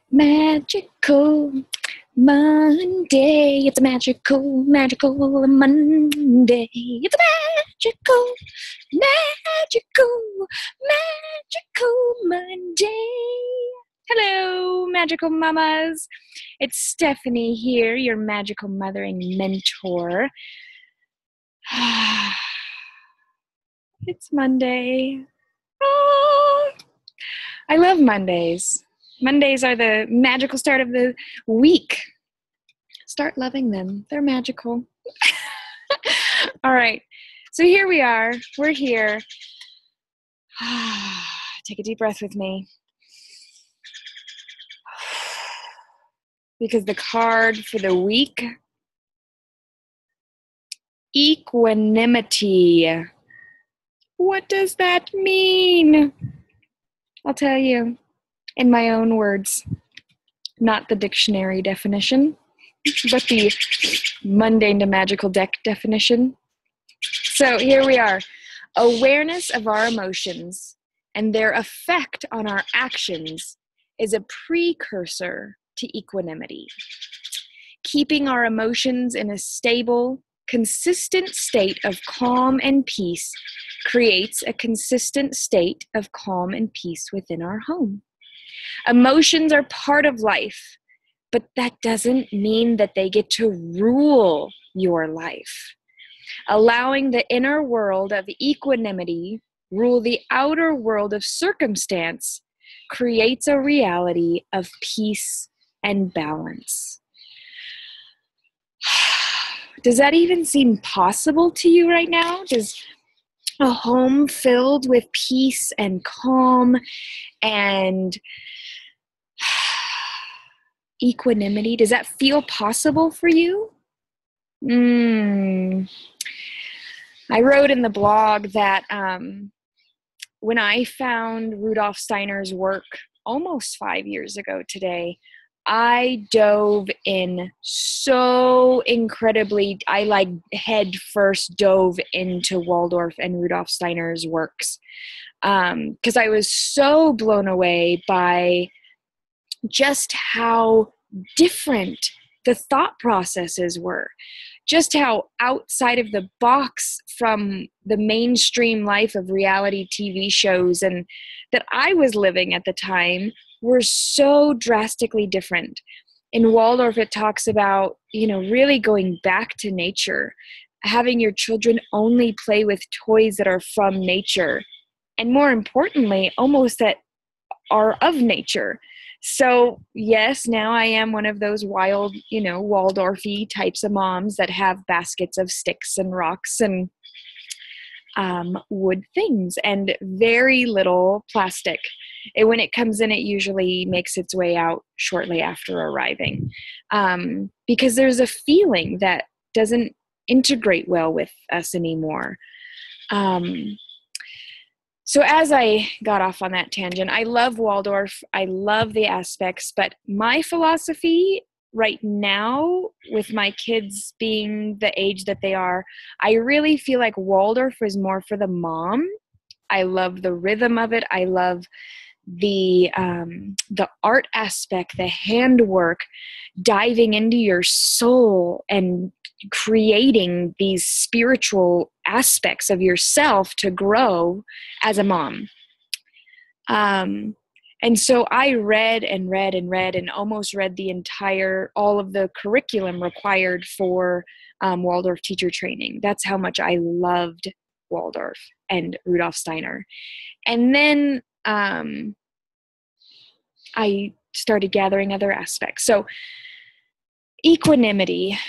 Magical Monday. It's a magical Monday. It's a magical Monday. Hello, magical mamas. It's Stephanie here, your magical mothering mentor. It's Monday. Oh, I love Mondays. Mondays are the magical start of the week. Start loving them. They're magical. All right. So here we are. We're here. Take a deep breath with me. Because the card for the week, equanimity. What does that mean? I'll tell you in my own words, not the dictionary definition, but the mundane to magical deck definition. So here we are. Awareness of our emotions and their effect on our actions is a precursor to equanimity. Keeping our emotions in a stable, consistent state of calm and peace creates a consistent state of calm and peace within our home. Emotions are part of life, but that doesn't mean that they get to rule your life. Allowing the inner world of equanimity rule the outer world of circumstance creates a reality of peace and balance. Does that even seem possible to you right now? Does a home filled with peace and calm and equanimity, does that feel possible for you? I wrote in the blog that when I found Rudolf Steiner's work almost 5 years ago today, I dove in so incredibly, I head first dove into Waldorf and Rudolf Steiner's works because I was so blown away by just how different the thought processes were, just how outside of the box from the mainstream life of reality TV shows and that I was living at the time were so drastically different. In Waldorf, it talks about, really going back to nature, having your children only play with toys that are from nature, and more importantly, almost that are of nature. So yes, now I am one of those wild, Waldorfy types of moms that have baskets of sticks and rocks and wood things and very little plastic. When it comes in, it usually makes its way out shortly after arriving because there's a feeling that doesn't integrate well with us anymore. So as I got off on that tangent, I love Waldorf. I love the aspects, but my philosophy right now, with my kids being the age that they are, I really feel like Waldorf is more for the mom. I love the rhythm of it. I love the art aspect, the handwork, diving into your soul and creating these spiritual aspects of yourself to grow as a mom. And so I read and almost read all of the curriculum required for Waldorf teacher training. That's how much I loved Waldorf and Rudolf Steiner. And then I started gathering other aspects. So equanimity.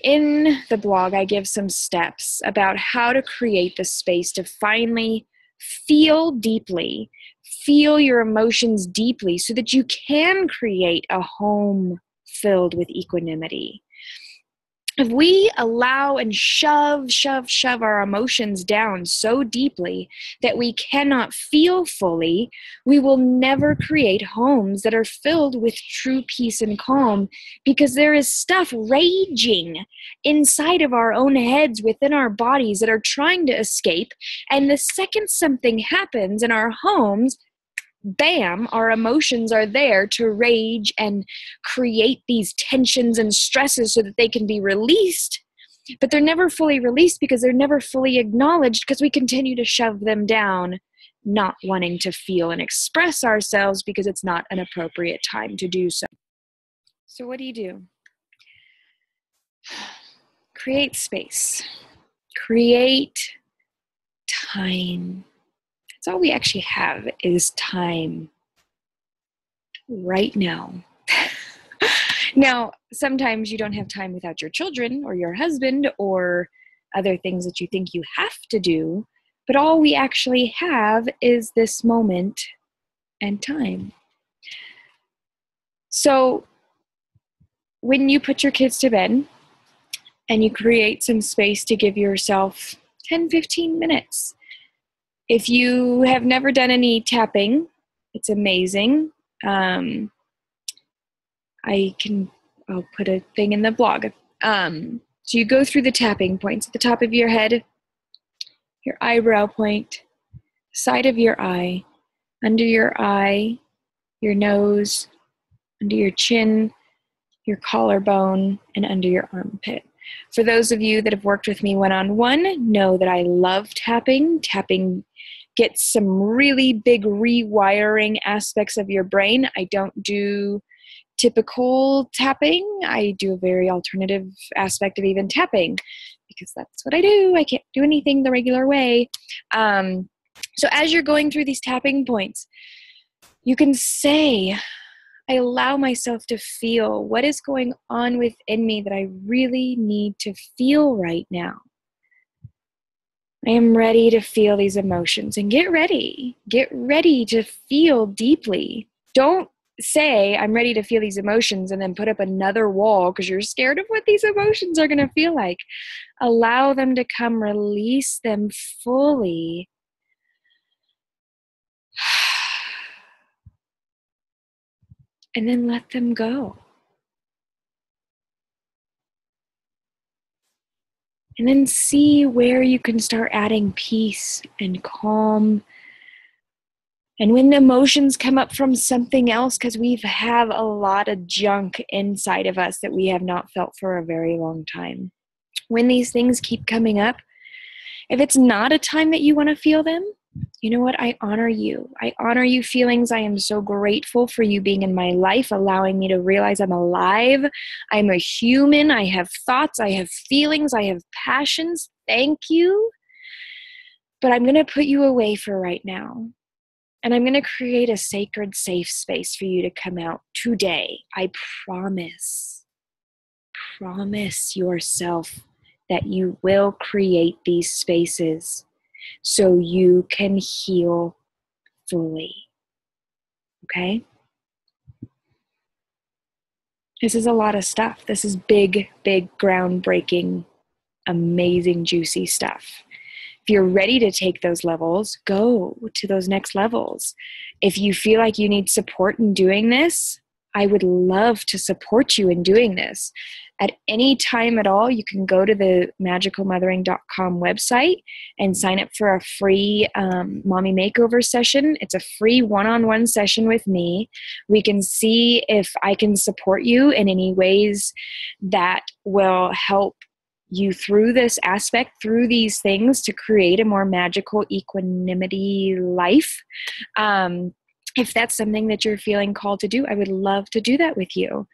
In the blog, I give some steps about how to create the space to finally feel deeply, feel your emotions deeply so that you can create a home filled with equanimity. If we allow and shove our emotions down so deeply that we cannot feel fully, we will never create homes that are filled with true peace and calm because there is stuff raging inside of our own heads within our bodies that are trying to escape. And the second something happens in our homes, bam, our emotions are there to rage and create these tensions and stresses so that they can be released. But they're never fully released because they're never fully acknowledged because we continue to shove them down, not wanting to feel and express ourselves because it's not an appropriate time to do so. So what do? Create space. Create time. That's all we actually have is time right now. Now, sometimes you don't have time without your children or your husband or other things that you think you have to do, but all we actually have is this moment and time. So when you put your kids to bed and you create some space to give yourself 10, 15 minutes, if you have never done any tapping, it's amazing. I'll put a thing in the blog. So you go through the tapping points at the top of your head, your eyebrow point, side of your eye, under your eye, your nose, under your chin, your collarbone, and under your armpit. For those of you that have worked with me one-on-one, know that I love tapping. Tapping gets some really big rewiring aspects of your brain. I don't do typical tapping. I do a very alternative aspect of even tapping because that's what I do. I can't do anything the regular way. So as you're going through these tapping points, you can say, I allow myself to feel what is going on within me that I really need to feel right now. I am ready to feel these emotions, and get ready. Get ready to feel deeply. Don't say, I'm ready to feel these emotions, and then put up another wall because you're scared of what these emotions are going to feel like. Allow them to come, release them fully. And then let them go. And then see where you can start adding peace and calm. And when the emotions come up from something else, because we have a lot of junk inside of us that we have not felt for a very long time. When these things keep coming up, if it's not a time that you want to feel them, you know what? I honor you. I honor you feelings. I am so grateful for you being in my life, allowing me to realize I'm alive. I'm a human. I have thoughts. I have feelings. I have passions. Thank you. But I'm going to put you away for right now. And I'm going to create a sacred, safe space for you to come out today. I promise. Promise yourself that you will create these spaces so you can heal fully. Okay? This is a lot of stuff. This is big, big, groundbreaking, amazing, juicy stuff. If you're ready to take those levels, go to those next levels. If you feel like you need support in doing this, I would love to support you in doing this. At any time at all, you can go to the magicalmothering.com website and sign up for a free mommy makeover session. It's a free one-on-one session with me. We can see if I can support you in any ways that will help you through this aspect, through these things, to create a more magical equanimity life. If that's something that you're feeling called to do, I would love to do that with you.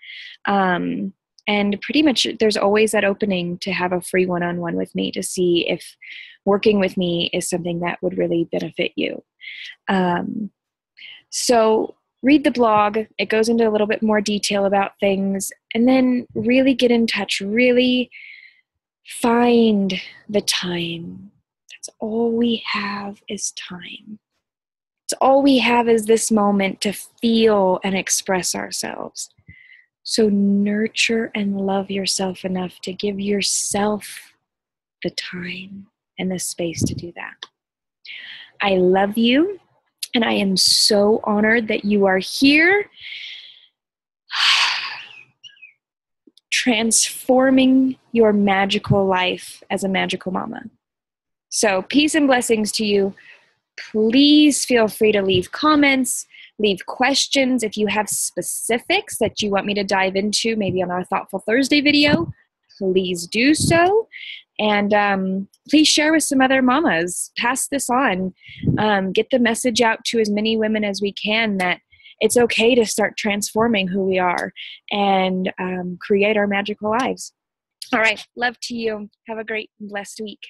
And pretty much there's always that opening to have a free one-on-one with me to see if working with me is something that would really benefit you. So read the blog. It goes into a little bit more detail about things, and then really get in touch, really find the time. That's all we have is time. It's all we have is this moment to feel and express ourselves. So nurture and love yourself enough to give yourself the time and the space to do that. I love you, and I am so honored that you are here, transforming your magical life as a magical mama. So peace and blessings to you. Please feel free to leave comments. leave questions. If you have specifics that you want me to dive into, maybe on our Thoughtful Thursday video, please do so. And please share with some other mamas. Pass this on. Get the message out to as many women as we can that it's okay to start transforming who we are and create our magical lives. All right. Love to you. Have a great, blessed week.